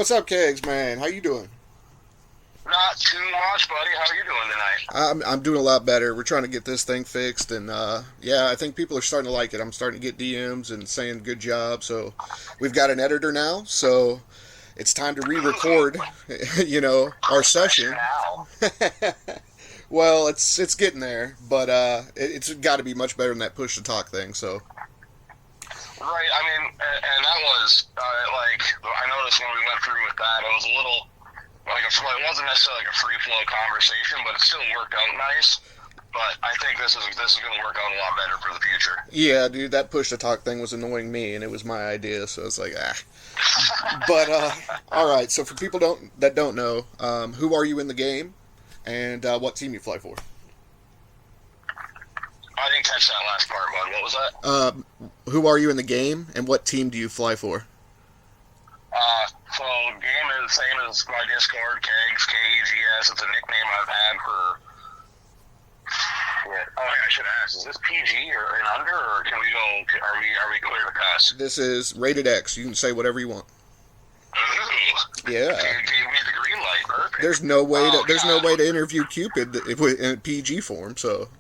What's up, Kegs, man? How you doing? Not too much, buddy. How are you doing tonight? I'm doing a lot better. We're trying to get this thing fixed, and yeah, I think people are starting to like it. I'm starting to get DMs and saying good job. So we've got an editor now, so it's time to re-record, our session. Professional. Well, it's getting there, but it's got to be much better than that push to talk thing. So Right. I mean, and that was like I noticed when we went through with that, it was a little like it wasn't necessarily like a free flow conversation, but it still worked out nice. But I think this is going to work out a lot better for the future. yeah, dude, that push to talk thing was annoying me, and it was my idea, so it's like ah. But all right. So for people that don't know, who are you in the game, and what team you fly for? I didn't catch that last part, bud. What was that? Who are you in the game, and what team do you fly for? So game is the same as my Discord, Kegs, Kegs. It's a nickname I've had for. Oh, hey, I should ask: is this PG or an under, or can we go? Are we clear to cuss? This is rated X. You can say whatever you want. Ooh. Yeah. Gave me the green light. Perfect. There's no way to Oh, there's no God. way to interview Cupid in PG form. So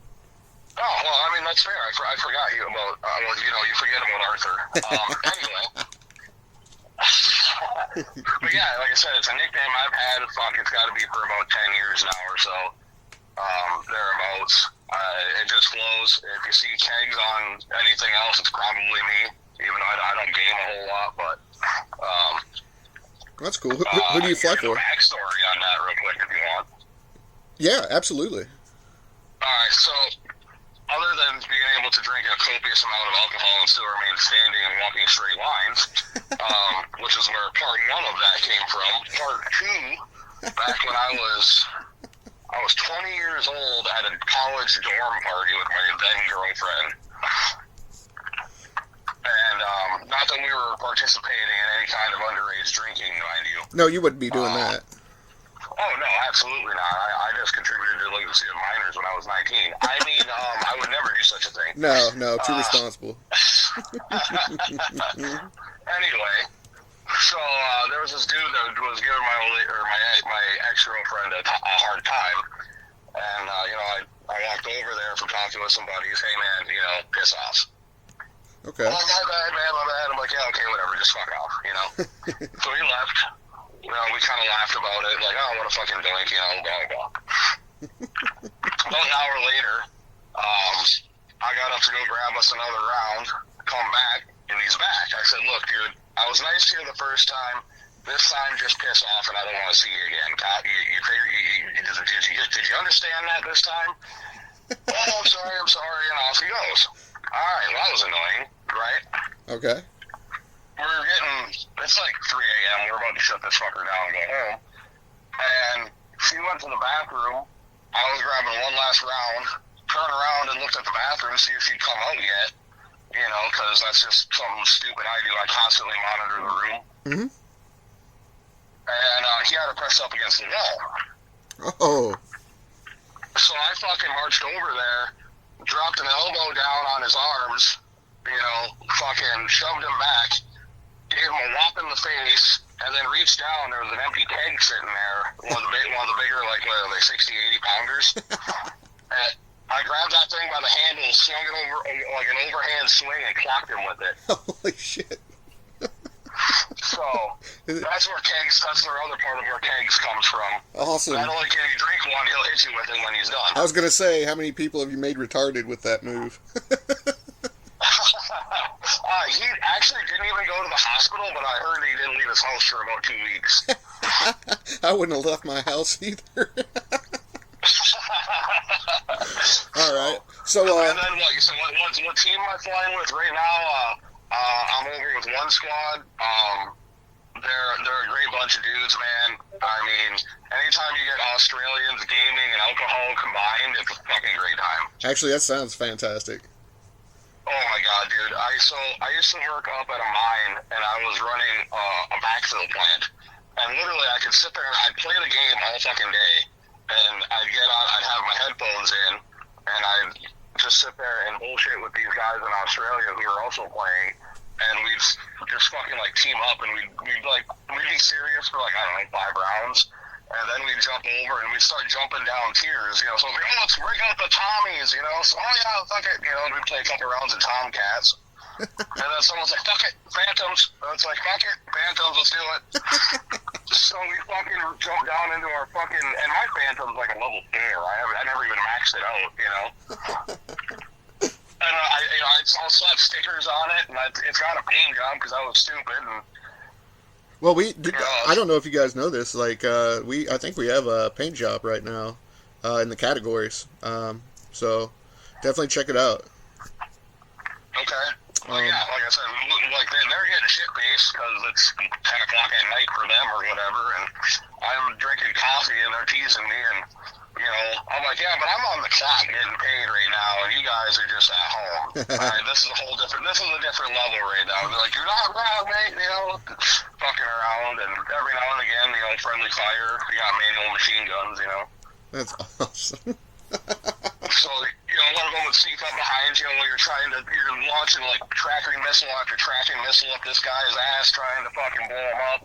Oh, well, I mean, that's fair. I forgot you about, well, you forget about Arthur. Anyway. But yeah, like I said, it's a nickname I've had. Fuck, it's got to be for about 10 years now or so. Thereabouts. It just flows. If you see Kegs on anything else, it's probably me. Even though I don't game a whole lot, but, that's cool. Who do you fly for? Backstory on that real quick if you want. Yeah, absolutely. Alright, so other than being able to drink a copious amount of alcohol and still remain standing and walking straight lines, which is where part one of that came from. Part two, back when I was 20 years old at a college dorm party with my then girlfriend. And not that we were participating in any kind of underage drinking, mind you. No, you wouldn't be doing that. Oh, no, absolutely not. I just contributed to Legacy of Minors when I was 19. I mean, I would never do such a thing. No, too responsible. Anyway, so there was this dude that was giving my ex-girlfriend a hard time. And, I walked over there from talking with some buddies. Hey, man, piss off. Okay. Oh, my bad, man, my bad. I'm like, yeah, okay, whatever, just fuck off, So he left. We kind of laughed about it, like, oh, what a fucking doink, blah, blah, blah. About an hour later, I got up to go grab us another round, come back, and he's back. I said, look, dude, I was nice to you the first time. This time, just piss off, and I don't want to see you again. Did you understand that this time? Oh, I'm sorry, and off he goes. All right, well, that was annoying, right? Okay. It's like 3 a.m. We're about to shut this fucker down and go home. And she went to the bathroom. I was grabbing one last round, turned around and looked at the bathroom to see if she'd come out yet, because that's just something stupid I do. I constantly monitor the room. Mm-hmm. And he had her pressed up against the wall. Oh. So I fucking marched over there, dropped an elbow down on his arms, fucking shoved him back, gave him a whop in the face, and then reached down. There was an empty keg sitting there, one of the bigger, like 60, 80 pounders. And I grabbed that thing by the handle, swung it over like an overhand swing, and clocked him with it. Holy shit. So that's the other part of where Kegs comes from. Awesome. Not only can you drink one, he'll hit you with it when he's done. I was gonna say, how many people have you made retarded with that move? He actually didn't even go to the hospital, but I heard he didn't leave his house for about 2 weeks. I wouldn't have left my house either. All right. So, and then what? You said what team am I flying with right now? I'm over with one squad. They're a great bunch of dudes, man. I mean, anytime you get Australians, gaming, and alcohol combined, it's a fucking great time. Actually, that sounds fantastic. Oh my god, dude! I used to work up at a mine, and I was running a backfill plant, and literally I could sit there and I'd play the game all fucking day, and I'd have my headphones in, and I'd just sit there and bullshit with these guys in Australia who were also playing, and we'd just fucking like team up, and we'd be serious for like, I don't know, 5 rounds, and then we'd jump over and we'd start jumping down tiers, you know. So it's like, oh, let's break out the Tommies, you know. So oh yeah, fuck it, you know. And we'd play a couple rounds of Tomcats, and then someone's like, fuck it, Phantoms. And it's like, fuck it, Phantoms, let's do it. So we fucking jump down into our fucking, and my Phantom's like a level 4. I never even maxed it out, you know. And I'll slap stickers on it, and it's got a paint job because I was stupid. And well, I don't know if you guys know this. Like, I think we have a paint job right now in the categories. So definitely check it out. Okay. Well, yeah, like I said, like they're getting shit-faced because it's 10 o'clock at night for them or whatever, and I'm drinking coffee and they're teasing me, and you know, I'm like, yeah, but I'm on the clock getting paid right now, and you guys are just at home. All right, this is a different level right now. They're like, you're not wrong, mate, you know, fucking around, and every now and again, you know, friendly fire, you got manual machine guns, you know. That's awesome. So, you know, one of them would sneak up behind you while you're launching like tracking missile after tracking missile up this guy's ass, trying to fucking blow him up,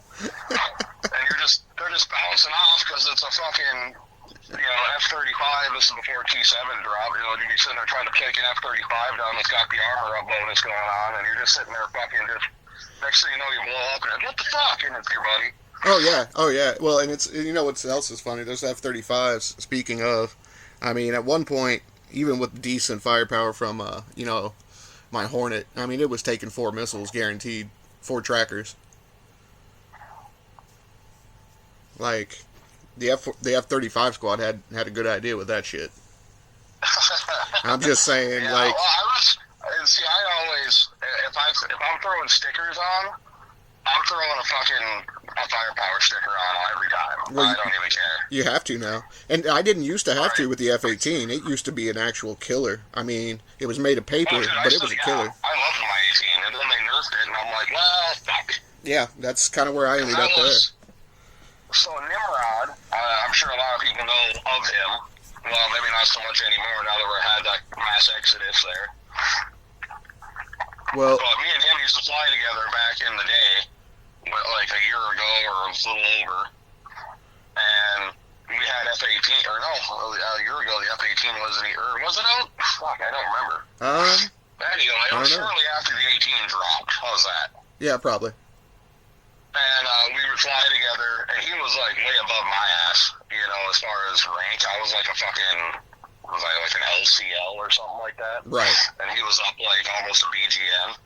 and they're just bouncing off because it's a fucking, you know, F-35. This is before T-7 drop. You know, you'd be sitting there trying to kick an F-35 down that's got the armor up bonus going on, and you're just sitting there fucking just. Next thing you know, you blow up, and what the fuck? And it's your buddy. Oh yeah. Well, and it's, you know what else is funny? Those F-35s. Speaking of, I mean, at one point, even with decent firepower from, you know, my Hornet, I mean, it was taking 4 missiles guaranteed, 4 trackers. Like, the F-35 squad had a good idea with that shit. I'm just saying, yeah, like. Well, I always, if I'm throwing stickers on, I'm throwing a firepower sticker on every time. Well, I don't even care. You have to now. And I didn't used to have to with the F-18. It used to be an actual killer. I mean, it was made of paper, but it was a killer. I loved my 18, and then they nerfed it, and I'm like, well, fuck. Yeah, that's kind of where I ended up there. So Nimrod, I'm sure a lot of people know of him. Well, maybe not so much anymore now that we've had that mass exodus there. Well, but me and him used to fly together back in the day, like a year ago or a little over, and we had F-18, or no, a year ago the F-18 wasn't, or was it out? Fuck, I don't remember. Anyway, it was shortly after the 18 dropped. How's that? Yeah, probably. And we would fly together, and he was like way above my ass, you know, as far as rank. I was like a fucking, was I like an LCL or something like that? Right. And he was up like almost a BGN.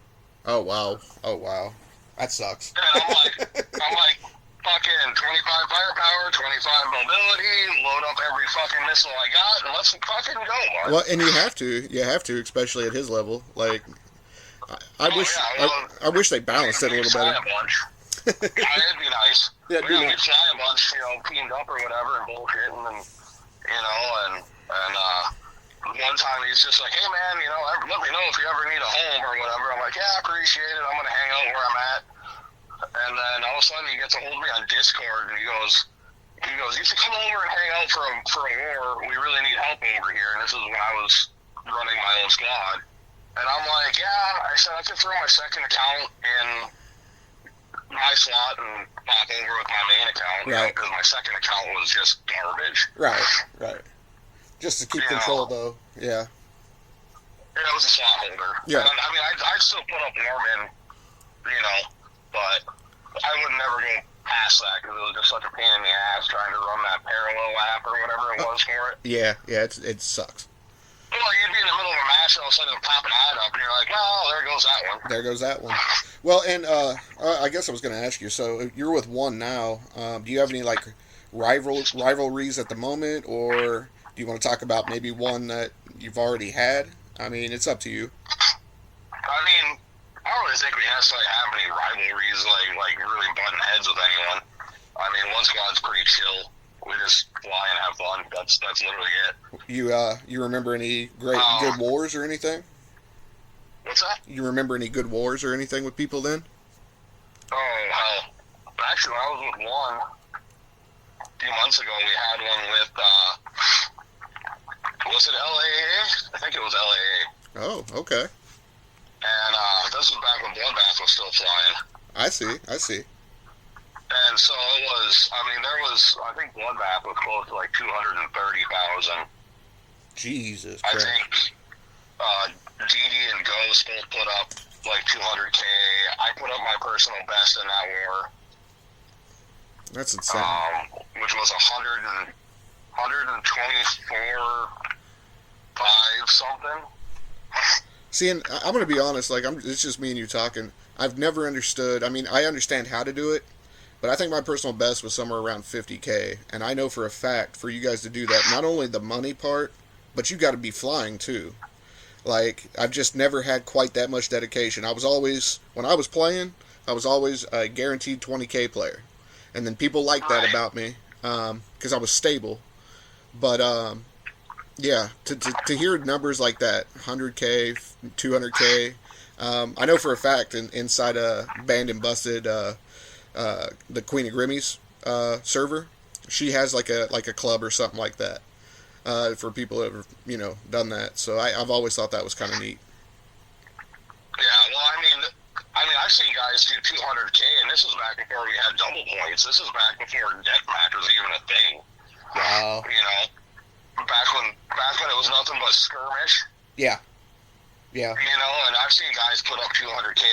Oh wow, that sucks. And I'm like fucking 25 firepower, 25 mobility, load up every fucking missile I got, and let's fucking go, man. Well, and you have to, especially at his level. Like, I wish they balanced it a little better. Yeah, it'd be nice. Yeah, we'd fly a bunch, you know, teamed up or whatever and bullshit, and then, you know, and one time he's just like, hey man, you know, let me know if you ever need a home or whatever. I'm like, yeah, I appreciate it. I'm gonna hang out where I'm at. And then all of a sudden he gets a hold of me on Discord, and he goes, you should come over and hang out for a war. We really need help over here. And this is when I was running my own squad. And I'm like, yeah. I said I could throw my second account in my slot and pop over with my main account, right? Because my second account was just garbage. Right. Just to keep control, though. Yeah. Yeah, it was a slot holder. Yeah. And, I mean, I'd still put up Norman, you know, but I would never go past that because it was just such a pain in the ass trying to run that parallel app or whatever it was for it. Yeah, it sucks. Well, you'd be in the middle of a match and all of a sudden it'll pop an ad up and you're like, well, there goes that one. There goes that one. Well, and I guess I was going to ask you, so you're with one now. Do you have any, like, rivalries at the moment, or do you want to talk about maybe one that you've already had? I mean, it's up to you. I mean, I don't really think we necessarily have any rivalries, like really butting heads with anyone. I mean, one squad's pretty chill. We just fly and have fun. That's literally it. You remember any good wars or anything? What's that? You remember any good wars or anything with people then? Oh, hell. Actually, when I was with one a few months ago, we had one with, was it LAA? I think it was LAA. Oh, okay. And this was back when Bloodbath was still flying. I see. And so it was, I mean, I think Bloodbath was close to like 230,000. Jesus I Christ. think Dee and Ghost both put up like 200K. I put up my personal best in that war. That's insane. Which was 124, 5 something. See, and I'm going to be honest, like, it's just me and you talking. I've never understood, I mean, I understand how to do it, but I think my personal best was somewhere around 50K. And I know for a fact, for you guys to do that, not only the money part, but you got to be flying too. Like, I've just never had quite that much dedication. I was always, when I was playing, I was always a guaranteed 20K player. And then people liked that about me, because I was stable. But, yeah, to hear numbers like that, 100K, 200K, I know for a fact inside Banned and Busted, the Queen of Grimmie's server, she has like a club or something like that for people that have, done that. So I've always thought that was kind of neat. Yeah, well, I mean, I've seen guys do 200K, and this was back before we had double points. This is back before deathmatch was even a thing. Wow. Back when it was nothing but skirmish. Yeah. And I've seen guys put up 200K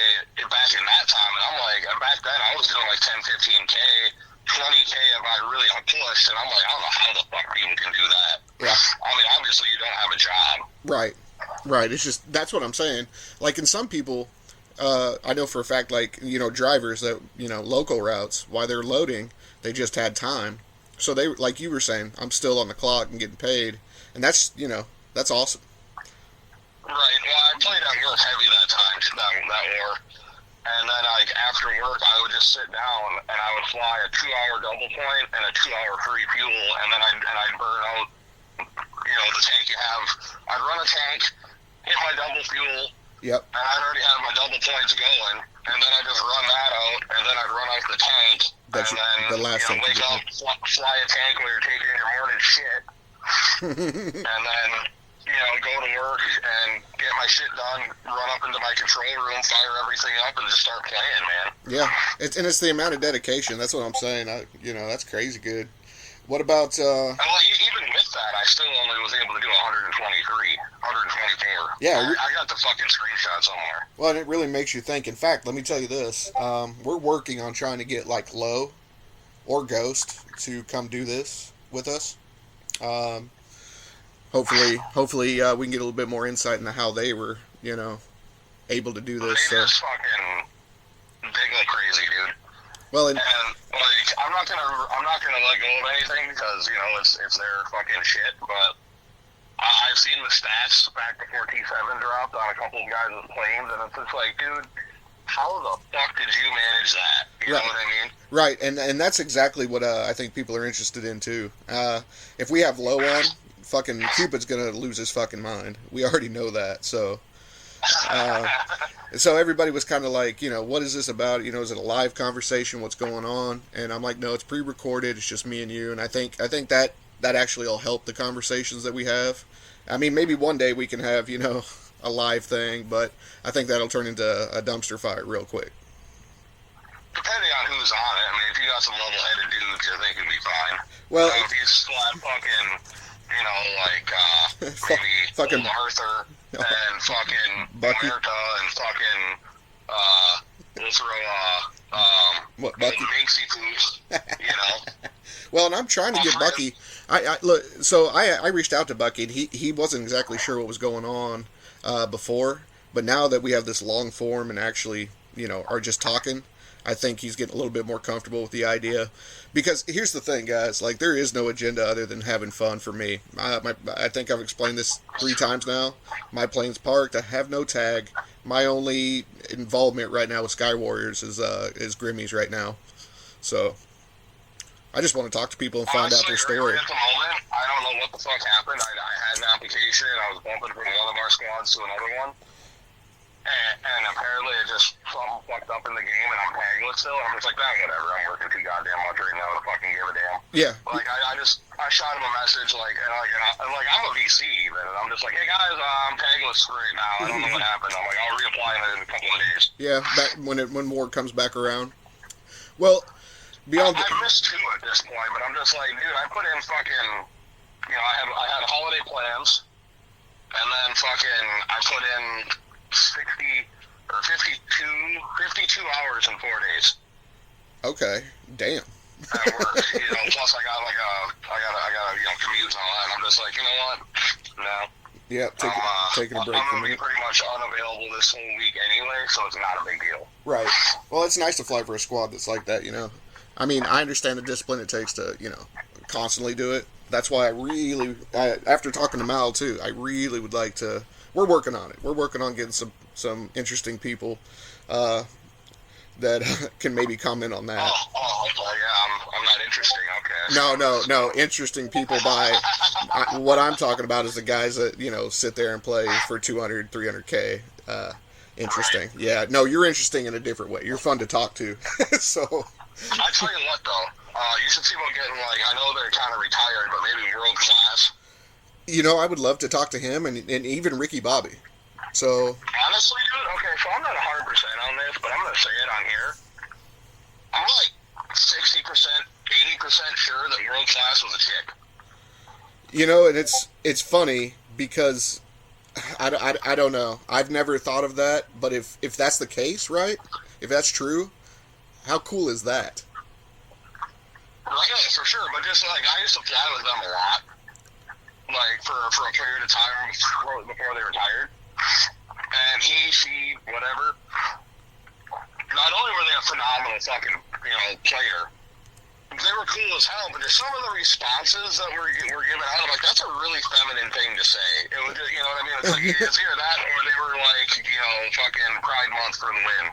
back in that time, and I'm like, back then I was doing like 10, 15K, 20K if I really pushed, and I'm like, I don't know how the fuck people can do that. Yeah. I mean, obviously you don't have a job. Right. It's just, that's what I'm saying. Like, in some people, I know for a fact, like, drivers that, local routes, while they're loading, they just had time. So they, like you were saying, I'm still on the clock and getting paid. And that's, that's awesome. Right. Well, I played at work heavy that time, that war. And then, like, after work, I would just sit down and I would fly a 2-hour double point and a 2-hour free fuel. And then I'd burn out, the tank you have. I'd run a tank, hit my double fuel. Yep. And I'd already have my double points going. And then I'd just run that out. And then I'd run out the tank. That's and then, the last thing. Wake up, fly a tank while you're taking your morning shit. And then, go to work and get my shit done, run up into my control room, fire everything up, and just start playing, man. Yeah, it's the amount of dedication. That's what I'm saying. That's crazy good. What about? Well, even with that, I still only was able to do 123, 124. Yeah, I got the fucking screenshot somewhere. Well, and it really makes you think. In fact, let me tell you this: we're working on trying to get like Low or Ghost to come do this with us. Hopefully, we can get a little bit more insight into how they were, able to do this. They just fucking dig like crazy, dude. Well, and like, I'm not gonna let go of anything because it's their fucking shit. But I've seen the stats back before T7 dropped on a couple of guys with planes, and it's just like, dude, how the fuck did you manage that? You know what I mean? Right, and that's exactly what I think people are interested in too. If we have Low on, fucking Cupid's gonna lose his fucking mind. We already know that. So everybody was kind of like, what is this about? Is it a live conversation? What's going on? And I'm like, no, it's pre-recorded. It's just me and you. And I think that actually will help the conversations that we have. I mean, maybe one day we can have, a live thing, but I think that'll turn into a dumpster fire real quick. Depending on who's on it. I mean, if you got some level-headed dudes, I think it'll be fine. Well, if you splat fucking, maybe fucking Arthur and fucking Bucky. America and fucking, we'll throw, what, Bucky? Minxie Foods, Well, and I'm trying to get Bucky. I look. So I reached out to Bucky, and he wasn't exactly sure what was going on before, but now that we have this long form and actually, are just talking, I think he's getting a little bit more comfortable with the idea. Because here's the thing, guys. Like, there is no agenda other than having fun for me. I think I've explained this 3 times now. My plane's parked. I have no tag. My only involvement right now with Sky Warriors is Grimmie's right now. So I just want to talk to people and find out their story. Right at the moment, I don't know what the fuck happened. I had an application, and I was bumping from one of our squads to another one. and apparently it just something fucked up in the game, and I'm tagless still. And I'm just like, nah, whatever. I'm working too goddamn much right now to fucking give a damn. Yeah. Like I shot him a message I'm a VC even, and I'm just like, hey guys, I'm tagless right now. I don't know what happened. I'm like, I'll reapply in a couple of days. Yeah, when more comes back around. Well, beyond. I've missed 2 at this point, but I'm just like, dude, I put in fucking, I had holiday plans, and then fucking I put in 52 hours in 4 days. Okay, damn. At work, plus I got commute and all that. And I'm just like, you know what? No. Yeah, taking a break I'm from gonna be it. pretty much unavailable this whole week anyway, so it's not a big deal. Right. Well, it's nice to fly for a squad that's like that. I mean, I understand the discipline it takes to constantly do it. That's why after talking to Mal too, I really would like to. We're working on it. We're working on getting some interesting people that can maybe comment on that. Oh, yeah, I'm not interesting. Okay. No. Interesting people what I'm talking about is the guys that sit there and play for 200, 300K. Interesting. Right. Yeah. No, you're interesting in a different way. You're fun to talk to. So. I tell you what, though, you should see about getting I know they're kind of retired, but maybe world class. I would love to talk to him and even Ricky Bobby. So honestly, dude, okay, so I'm not 100% on this, but I'm gonna say it on here. I'm 60%, 80% sure that world class was a chick. And it's funny because I don't know. I've never thought of that, but if that's the case, right? If that's true, how cool is that? Right, for sure. But just I used to fly with them a lot, for a period of time before they retired. And she, whatever. Not only were they a phenomenal fucking player, they were cool as hell. But there's some of the responses that were given out. I'm like, that's a really feminine thing to say. It was, you know what I mean? It's like it's either that or they were fucking Pride Month for the win.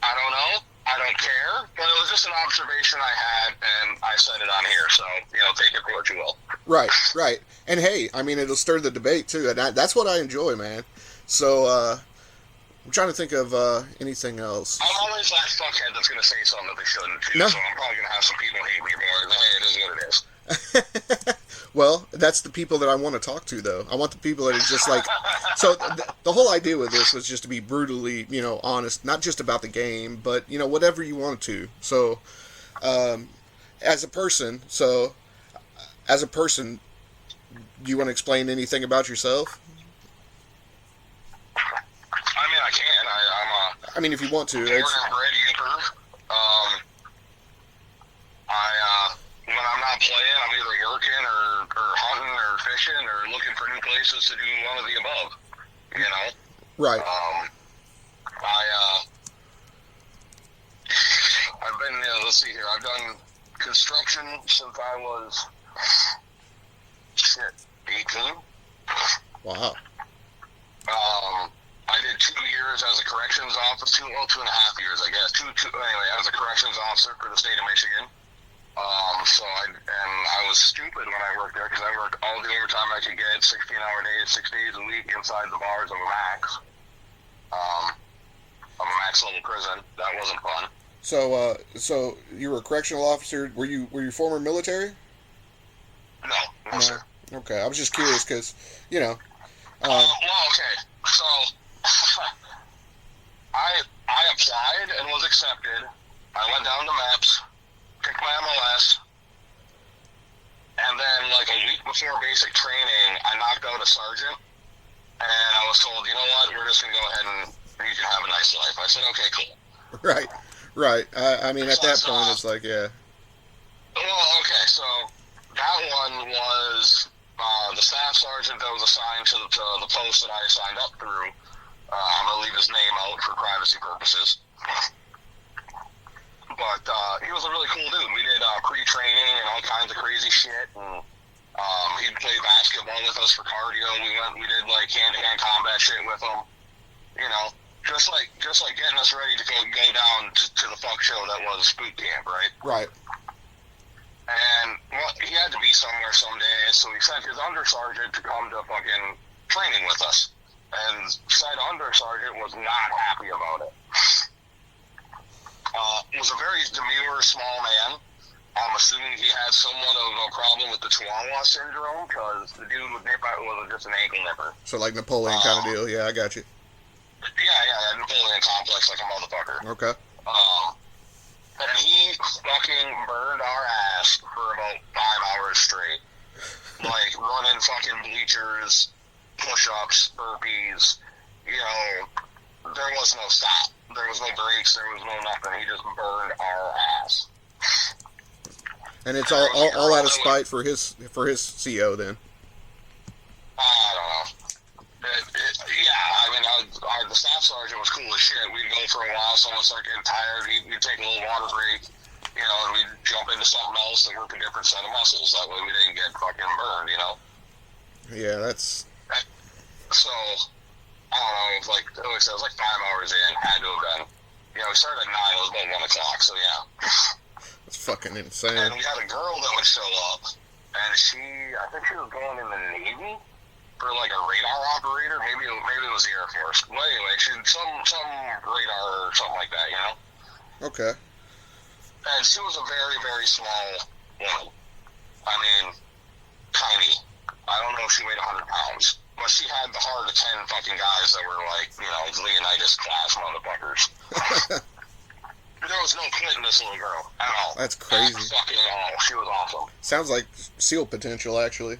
I don't know. I don't care, but it was just an observation I had, and I said it on here, so, take it for what you will. Right. And hey, I mean, it'll stir the debate, too, and that's what I enjoy, man. So, I'm trying to think of anything else. I'm always that fuckhead that's going to say something that they shouldn't, too, so I'm probably going to have some people hate me for it. Hey, it is what it is. Well, that's the people that I want to talk to, though. I want the people that are just like... So, the whole idea with this was just to be brutally, honest, not just about the game, but, whatever you want to. So, as a person, do you want to explain anything about yourself? I mean, I can. I mean, if you want to. Born and bred Yipper. When I'm not playing, I'm either working or hunting or fishing or looking for new places to do one of the above. Right. I've been, let's see here, I've done construction since I was, 18. Wow. I did 2 years as a corrections officer, 2.5 years, I guess. Anyway, as a corrections officer for the state of Michigan. I was stupid when I worked there because I worked all the overtime I could get, 16-hour days, 6 days a week inside the bars of a max. Of a max level prison. That wasn't fun. So you were a correctional officer. Were you former military? No, sir. Okay, I was just curious because, well, okay. So I applied and was accepted. I went down to MAPS, picked my MLS, and then a week before basic training, I knocked out a sergeant, and I was told, you know what, we're just going to go ahead and you can have a nice life. I said, okay, cool. Right. I mean, at that point, it's like, yeah. Well, okay, so that one was the staff sergeant that was assigned to the post that I signed up through. I'm going to leave his name out for privacy purposes. But he was a really cool dude. We did pre-training and all kinds of crazy shit. And he'd play basketball with us for cardio. We did hand-to-hand combat shit with him. Just like getting us ready to go down to the fuck show that was boot camp, right? Right. And he had to be somewhere someday, so he sent his under sergeant to come to fucking training with us. And said undersergeant was not happy about it. Was a very demure, small man. I'm assuming he had somewhat of a problem with the Chihuahua syndrome, because the dude would nip out was just an ankle nipper. So like Napoleon kind of deal. Yeah, I got you. Yeah, Napoleon complex like a motherfucker. Okay. And he fucking burned our ass for about 5 hours straight. Like, running fucking bleachers, push-ups, burpees, you know, there was no stop. There was no breaks, there was no nothing. He just burned our ass. And it's all out of spite for his CO then. I don't know. The staff sergeant was cool as shit. We'd go for a while, someone started getting tired, we'd take a little water break, you know, and we'd jump into something else and work a different set of muscles. That way we didn't get fucking burned, you know? Yeah, that's... So, I don't know, it was like 5 hours in, had to have been. You know, we started at 9, it was about 1 o'clock, so yeah. That's fucking insane. And we had a girl that would show up, and I think she was going in the Navy for like a radar operator. Maybe it was the Air Force. Well, anyway, she's some radar or something like that, you know? Okay. And she was a very, very small woman. I mean, tiny. I don't know if she weighed 100 pounds. But she had the heart of 10 fucking guys that were like, you know, Leonidas class motherfuckers. There was no quit in this little girl at all. That's crazy. Fucking all. She was awesome. Sounds like SEAL potential, actually.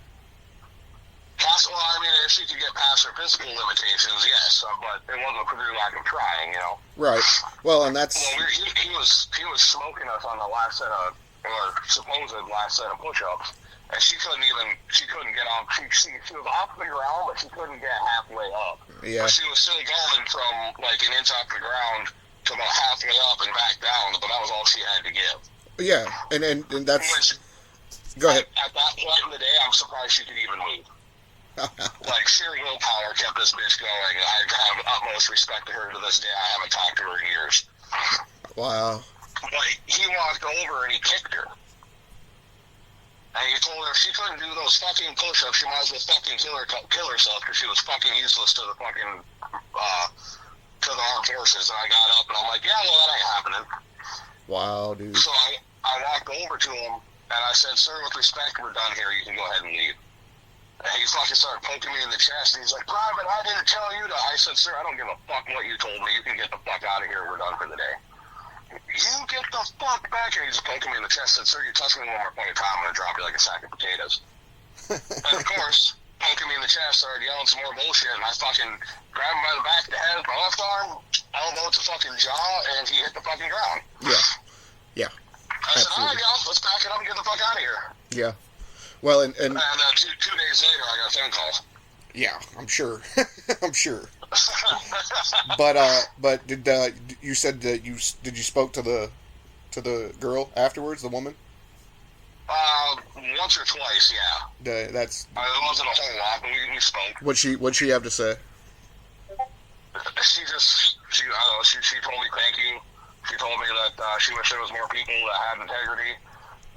Well, I mean, if she could get past her physical limitations, yes, but it wasn't through lack of trying, you know. Right. Well, and that's... Well, he was smoking us on the last set of, or supposed last set of push-ups, and she couldn't get off. She was off the ground, but she couldn't get halfway up. Yeah. But she was still going from like an inch off the ground to about halfway up and back down, but that was all she had to give. Yeah, and that's... Go ahead. At that point in the day, I'm surprised she could even move. Like, sheer willpower kept this bitch going. I have utmost respect to her to this day. I haven't talked to her in years. Wow. But he walked over and he kicked her. And he told her if she couldn't do those fucking push-ups, she might as well fucking kill herself, because she was fucking useless to the fucking, to the armed forces. And I got up and I'm like, yeah, well, that ain't happening. Wow, dude. So I walked over to him and I said, sir, with respect, we're done here. You can go ahead and leave. And he fucking started poking me in the chest, and he's like, Private, I didn't tell you to. I said, sir, I don't give a fuck what you told me. You can get the fuck out of here. We're done for the day. You get the fuck back here. He's just poking me in the chest. I said, sir, you touch me one more point in time, I'm going to drop you like a sack of potatoes. And of course, poking me in the chest, started yelling some more bullshit, and I fucking grabbed him by the back of the head, my left arm, elbow to fucking jaw, and he hit the fucking ground. Yeah. I said, all right, y'all, let's back it up and get the fuck out of here. Yeah. Well, and 2 days later, I got a phone call. Yeah, I'm sure. I'm sure. But did you said that you spoke to the girl afterwards, the woman? Once or twice, yeah. It wasn't a whole lot, but we spoke. What'd she have to say? She told me thank you. She told me that she wished there was more people that had integrity,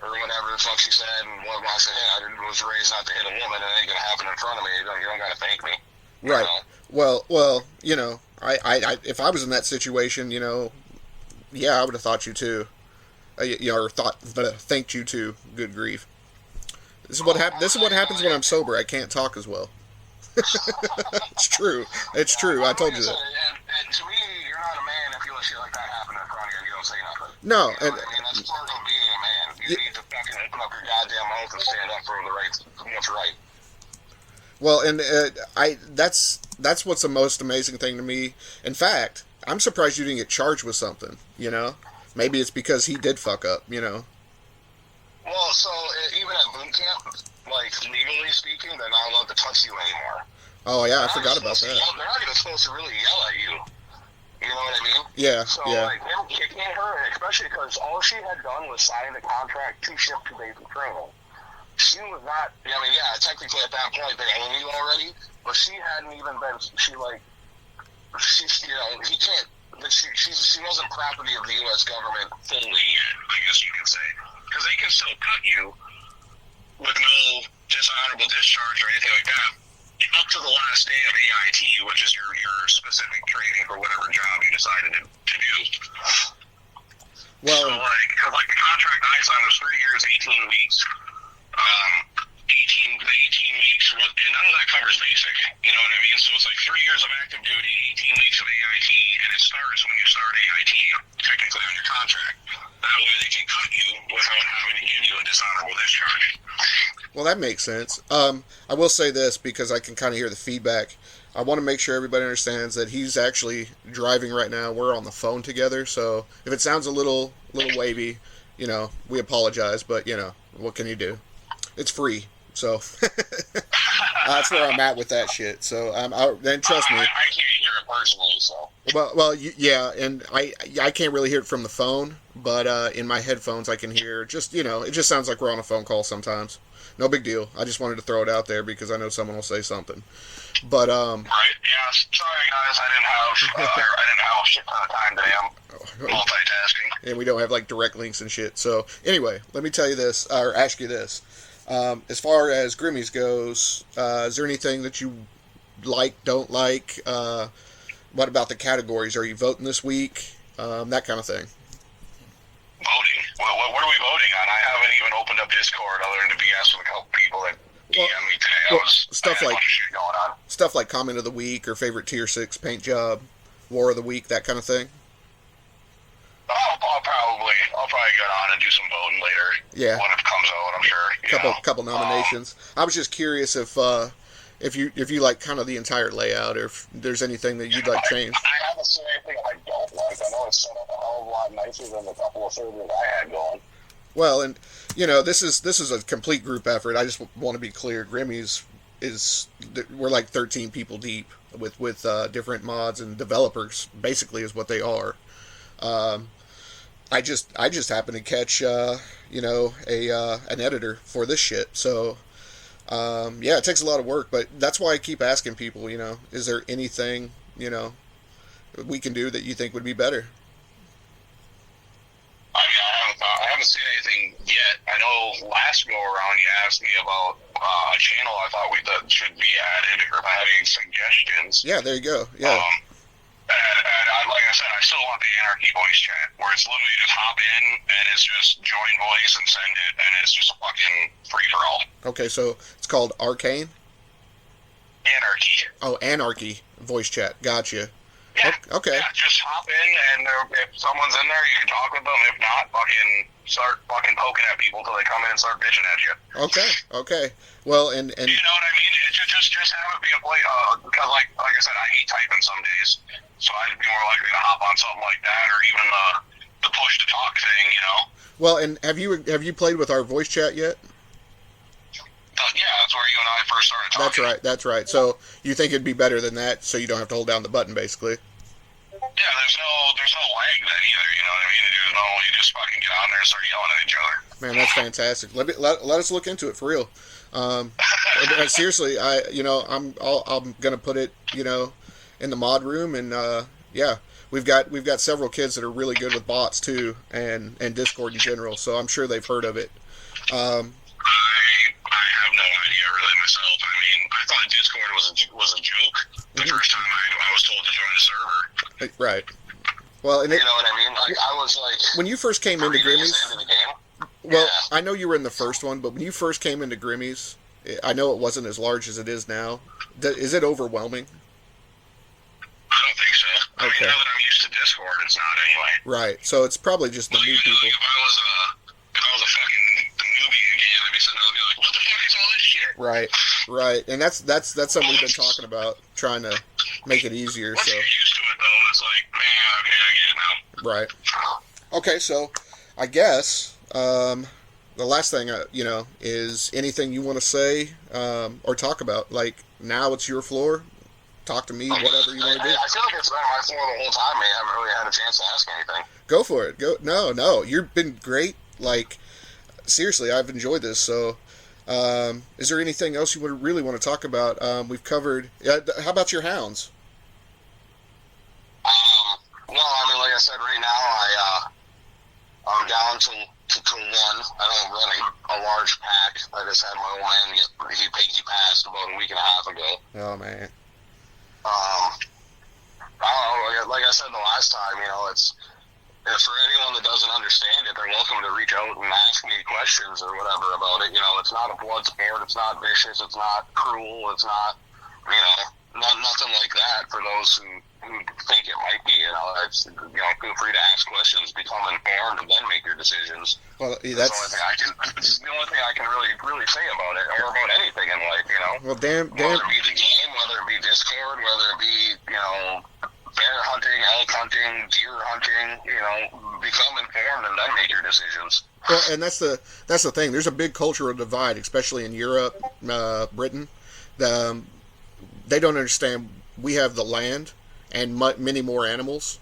or whatever the fuck she said. And I said, hey, I was raised not to hit a woman, and it ain't gonna happen in front of me. You don't gotta thank me. Right. Well, you know, I if I was in that situation, you know, yeah, I would have thought you too. Or thanked you too. Good grief. This is what happens when I'm sober. I can't talk as well. It's true. It's true. I told you that. And to me, you're not a man if you let shit like that happen in front of you and you don't say nothing. No. You know what I mean? That's part of being a man. You need to fucking open up your goddamn mouth and stand up for what's right. Well, and that's what's the most amazing thing to me. In fact, I'm surprised you didn't get charged with something, you know? Maybe it's because he did fuck up, you know? Well, so even at boot camp, like, legally speaking, they're not allowed to touch you anymore. Oh, yeah, I forgot about that. They're not even supposed to really yell at you. You know what I mean? Yeah, so, yeah. Like, them kicking her, especially because all she had done was sign the contract to ship to basic training. She was not, I mean, yeah, technically at that point they own you already, but she hadn't even been, he can't, she wasn't property of the U.S. government fully yet, I guess you could say. Because they can still cut you with no dishonorable discharge or anything like that up to to the last day of AIT, which is your specific training for whatever job you decided to do. Well, so like the contract I signed was 3 years, 18 weeks. 18 weeks, and none of that covers basic. You know what I mean? So it's like 3 years of active duty, 18 weeks of AIT, and it starts when you start AIT, technically on your contract. That way they can cut you without having to give you a dishonorable discharge. Well, that makes sense. I will say this because I can kind of hear the feedback. I want to make sure everybody understands that he's actually driving right now. We're on the phone together, so if it sounds a little wavy, we apologize. But what can you do? It's free, so that's where I'm at with that shit. So then trust me. I can't hear it personally, so. Well, yeah, and I can't really hear it from the phone, but in my headphones I can hear it just sounds like we're on a phone call sometimes. No big deal. I just wanted to throw it out there because I know someone will say something. But right, yeah. Sorry guys, I didn't have a shit ton of time today. I'm multitasking, and we don't have like direct links and shit. So anyway, let me tell you this, or ask you this: as far as Grimmy's goes, is there anything that you like, don't like? What about the categories? Are you voting this week? That kind of thing. Voting? What are we voting on? I haven't even opened up Discord other than to BS with a couple people that DM me today. Stuff like a bunch of shit going on. Stuff like comment of the week or favorite tier 6 paint job, war of the week, that kind of thing. I'll probably get on and do some voting later. Yeah. When it comes out, I'm sure. Couple nominations. I was just curious if you like kind of the entire layout, or if there's anything that you'd like changed. I haven't seen anything I don't like. I know it's set up a hell of a lot nicer than the couple of servers I had going. Well, and this is a complete group effort. I just want to be clear. Grimmy's we're like 13 people deep with different mods and developers. Basically, is what they are. I just happened to catch an editor for this shit. So it takes a lot of work, but that's why I keep asking people. Is there anything we can do that you think would be better? I haven't seen anything yet. I know last go around you asked me about a channel I thought that should be added, or if I had any suggestions. Yeah, there you go. Yeah. And like I said, I still want the Anarchy voice chat, where it's literally just hop in and it's just join voice and send it, and it's just a fucking free-for-all. Okay, so it's called Arcane? Anarchy. Oh, Anarchy voice chat. Gotcha. Yeah. Okay. Yeah, just hop in, and if someone's in there, you can talk with them. If not, start poking at people till they come in and start bitching at you. Okay. Well, and you know what I mean? Just have it be a play, because like I said, I hate typing some days, so I'd be more likely to hop on something like that, or even the push to talk thing, Well, and have you played with our voice chat yet? Yeah, that's where you and I first started talking. That's right. So you think it'd be better than that, so you don't have to hold down the button, basically? Yeah, there's no lag then either, you know what I mean? You just fucking get on there and start yelling at each other. Man, that's fantastic. Let us look into it for real. Seriously, I'm gonna put it, in the mod room, and we've got several kids that are really good with bots too, and Discord in general. So I'm sure they've heard of it. I have no idea really myself. I mean, I thought Discord was a joke the first time I was told to join the server. Right. Well, and you know what I mean? Like, I was like, when you first came into Grimmy's. Well, yeah. I know you were in the first one, but when you first came into Grimmy's, I know it wasn't as large as it is now. Is it overwhelming? I don't think so. I mean, now that I'm used to Discord, it's not anyway. Right. So it's probably just the new people. Like, if I was a fucking newbie again, I'd be sitting there and be like, what the fuck is all this shit? Right. And that's something we've been talking about, trying to make it easier. Once you get used to it, though, it's like, man, okay, I get it now. Right. Okay, so I guess the last thing, is anything you want to say or talk about. Like, now it's your floor. Talk to me, whatever you want to do. I feel like it's been my floor the whole time, man. I haven't really had a chance to ask anything. Go for it. Go. No. You've been great. Like, seriously, I've enjoyed this. So, is there anything else you would really want to talk about? We've covered. How about your hounds? Well, I mean, like I said, right now I'm down to one. I don't run a large pack. I just had my old man he passed about a week and a half ago. Oh man. Um, I don't know, like I said the last time, it's for anyone that doesn't understand it, they're welcome to reach out and ask me questions or whatever about it. It's not a blood sport, it's not vicious, it's not cruel, it's not, nothing like that for those who think it might be. Feel free to ask questions, become informed, and then make your decisions. Well, That's the only thing I can really say about it, or about anything in life. Well, damn. Whether it be the game, whether it be Discord, whether it be bear hunting, elk hunting, deer hunting. Become informed and then make your decisions. Well, and that's the thing. There's a big cultural divide, especially in Europe, Britain. They don't understand. We have the land and many more animals.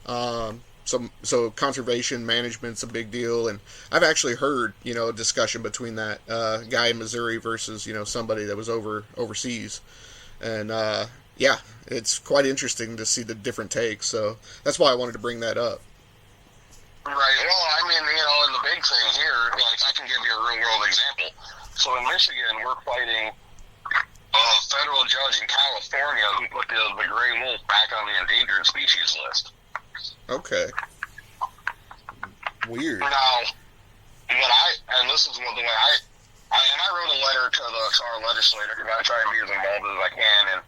So conservation management's a big deal, and I've actually heard a discussion between that guy in Missouri versus somebody that was overseas, and yeah, it's quite interesting to see the different takes. So that's why I wanted to bring that up. Right. Well, and the big thing here, I can give you a real world example. So in Michigan, we're fighting a federal judge in California who put the gray wolf back on the endangered species list. Okay. Weird. Now, this is the way I wrote a letter to our legislator because I try and be as involved as I can, and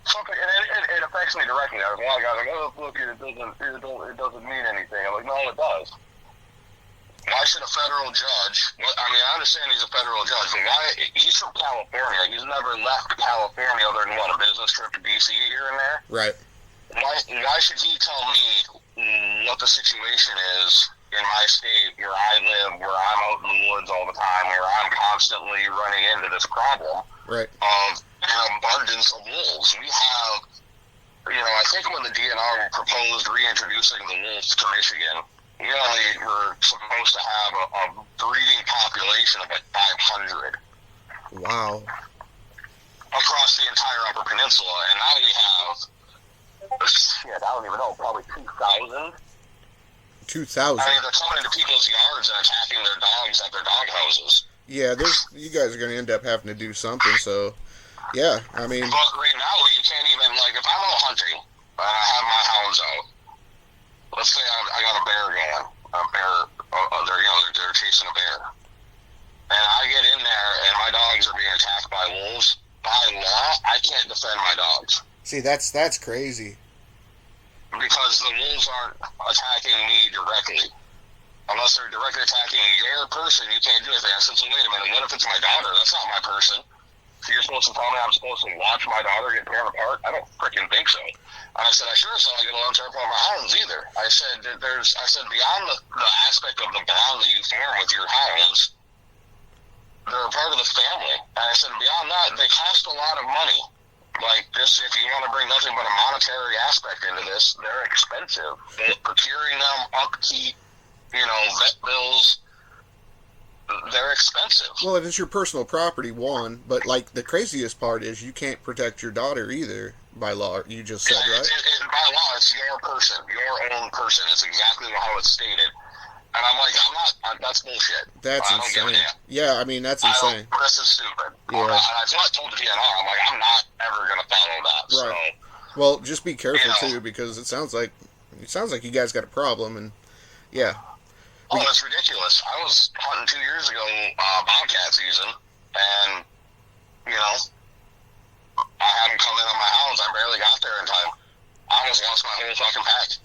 something, and it affects me directly. I was a lot of guys like, oh, look, it doesn't mean anything. I'm like, no, it does. Why should a federal judge? I understand he's a federal judge, but why? He's from California. He's never left California other than a business trip to DC here and there. Right. Why should he tell me what the situation is in my state, where I live, where I'm out in the woods all the time, where I'm constantly running into this problem of an abundance of wolves? We have, I think when the DNR proposed reintroducing the wolves to Michigan, we only were supposed to have a breeding population of 500. Wow. Across the entire Upper Peninsula, and now we have, I don't even know, probably 2,000. 2,000. They're coming into people's yards and attacking their dogs at their dog houses. Yeah, you guys are going to end up having to do something, so, yeah, But right now, you can't even, if I'm out hunting, and I have my hounds out, let's say I got a bear going, they're chasing a bear, and I get in there and my dogs are being attacked by wolves. By law, I can't defend my dogs. See, that's crazy. Because the wolves aren't attacking me directly. Unless they're directly attacking your person, you can't do anything. I said, so wait a minute, what if it's my daughter? That's not my person. So you're supposed to tell me I'm supposed to watch my daughter get torn apart? I don't freaking think so. And I said, I sure as hell ain't gonna let them tear apart my hounds either. I said, beyond the aspect of the bond that you form with your hounds, they're a part of the family. And I said, beyond that, they cost a lot of money. If you want to bring nothing but a monetary aspect into this, they're expensive. Procuring them, upkeep, vet bills, they're expensive. Well, if it's your personal property, one, but the craziest part is you can't protect your daughter either by law. You just said, right? By law, it's your person, your own person. It's exactly how it's stated. And I'm like, that's bullshit. That's insane. Yeah, that's insane. This is stupid. Yeah. And I told the DNR, I'm like, I'm not ever going to follow that. Right. So, well, just be careful, too, because it sounds like you guys got a problem, and, yeah. Oh, that's ridiculous. I was hunting 2 years ago, bobcat season, and, I had them come in on my hounds. I barely got there in time. I almost lost my whole fucking pack.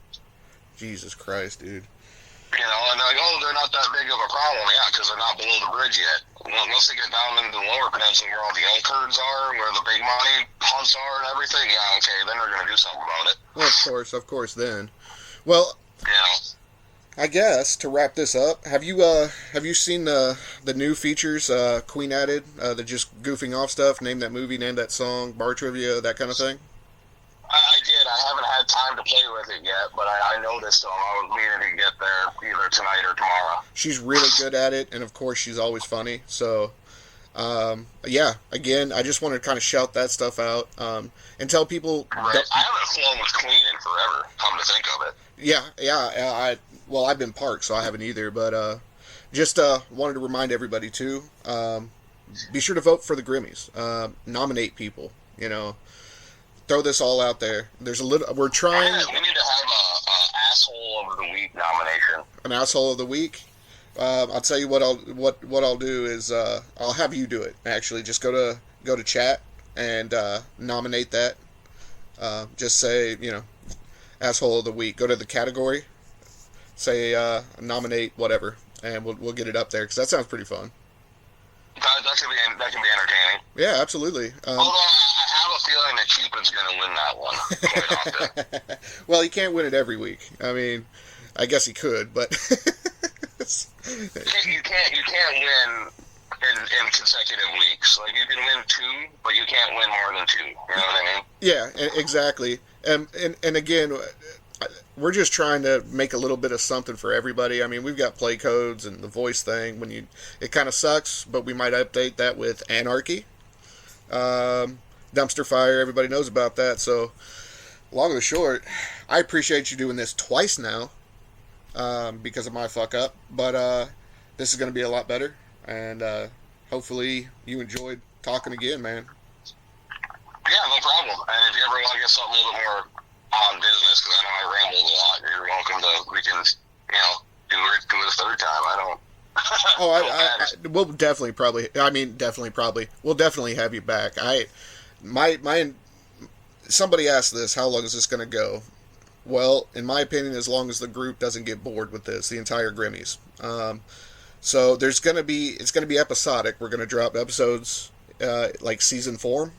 Jesus Christ, dude. And they're like, oh, they're not that big of a problem. Yeah, because they're not below the bridge yet. Once they get down into the lower peninsula where all the elk herds are, where the big money hunts are and everything, yeah, okay, then they're going to do something about it. Well, of course, then. Well, I guess, to wrap this up, have you seen the new features Queen added, the just goofing off stuff, name that movie, name that song, bar trivia, that kind of thing? I did. I haven't had time to play with it yet, but I noticed them. I was meaning to get there either tonight or tomorrow. She's really good at it, and of course she's always funny. So, yeah, again, I just wanted to kind of shout that stuff out and tell people... Right. I haven't flown with Queen in forever, come to think of it. Yeah, I've been parked, so I haven't either, but just wanted to remind everybody, too, be sure to vote for the Grimmies. Nominate people. You know, throw this all out there. There's a little. We're trying. Yeah, we need to have a asshole of the week nomination. An asshole of the week. I'll tell you what I'll do is I'll have you do it. Actually, just go to chat and nominate that. Just say asshole of the week. Go to the category. Say nominate whatever, and we'll get it up there because that sounds pretty fun. That can be entertaining. Yeah, absolutely. Although I have a feeling that Cupid's going to win that one quite often. Well, he can't win it every week. I mean, I guess he could, but you can't win in consecutive weeks. Like, you can win 2, but you can't win more than 2. You know what I mean? Yeah, exactly. And again, we're just trying to make a little bit of something for everybody. I mean, we've got play codes and the voice thing. It kind of sucks, but we might update that with Anarchy. Dumpster fire, everybody knows about that. So, long and the short, I appreciate you doing this twice now because of my fuck up. But this is going to be a lot better. And hopefully you enjoyed talking again, man. Yeah, no problem. And if you ever want to get something a little bit more on business, because I know I rambled a lot, you're welcome to, we can, do it a third time. I don't. We'll definitely we'll definitely have you back. Somebody asked this, how long is this going to go? Well, in my opinion, as long as the group doesn't get bored with this, the entire Grimmies. So it's going to be episodic. We're going to drop episodes like season form.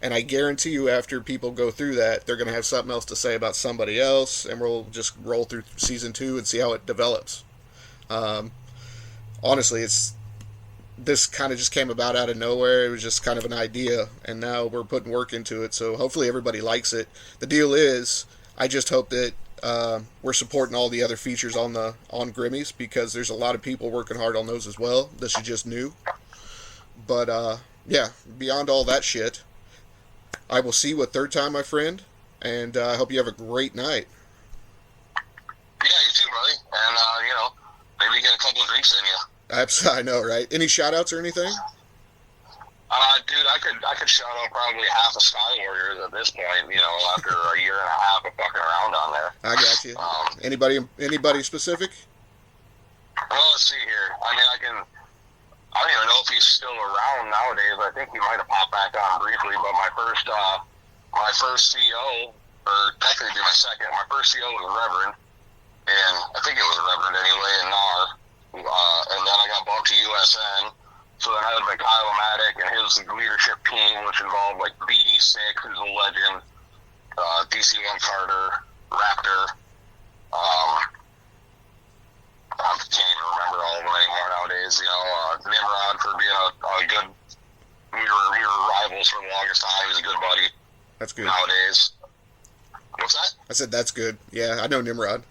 And I guarantee you after people go through that, they're going to have something else to say about somebody else. And we'll just roll through season 2 and see how it develops. Honestly, this kind of just came about out of nowhere. It was just kind of an idea. And now we're putting work into it. So hopefully everybody likes it. The deal is, I just hope that we're supporting all the other features on Grimmies, because there's a lot of people working hard on those as well. This is just new. But yeah, beyond all that shit, I will see you a third time, my friend, and I hope you have a great night. Yeah, you too, buddy. And maybe get a couple of drinks in you. I know, right? Any shout-outs or anything? Dude, I could shout out probably half of Sky Warriors at this point, after a year and a half of fucking around on there. I got you. Anybody specific? Well, let's see here. I mean, I don't even know if he's still around nowadays. I think he might have popped back on briefly, but my first CO, or technically my second, my first CO was Reverend, and I think it was Reverend anyway, in NAR, and then I got bumped to USN. So then I had Kyle-O-Matic and his leadership team, which involved like BD6, who's a legend, DC1 Carter, Raptor. I can't even remember all of them anymore nowadays. Nimrod for being a good. We were rivals for the longest time. He's a good buddy. That's good. Nowadays. What's that? I said that's good. Yeah, I know Nimrod.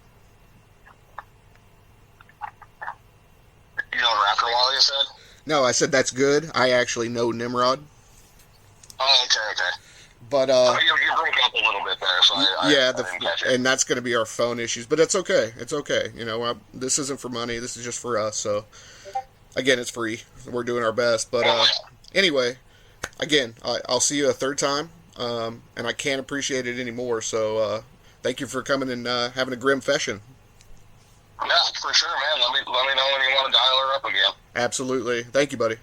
You know Raptor Wally, you said? No, I said that's good. I actually know Nimrod. Oh, okay. But you broke up a little bit there, so I didn't catch it. And that's going to be our phone issues, but it's okay. It's okay. This isn't for money. This is just for us. So again, it's free. We're doing our best. But anyway, again, I'll see you a third time, and I can't appreciate it anymore. So thank you for coming and having a grim session. Yeah, for sure, man. Let me know when you want to dial her up again. Absolutely. Thank you, buddy.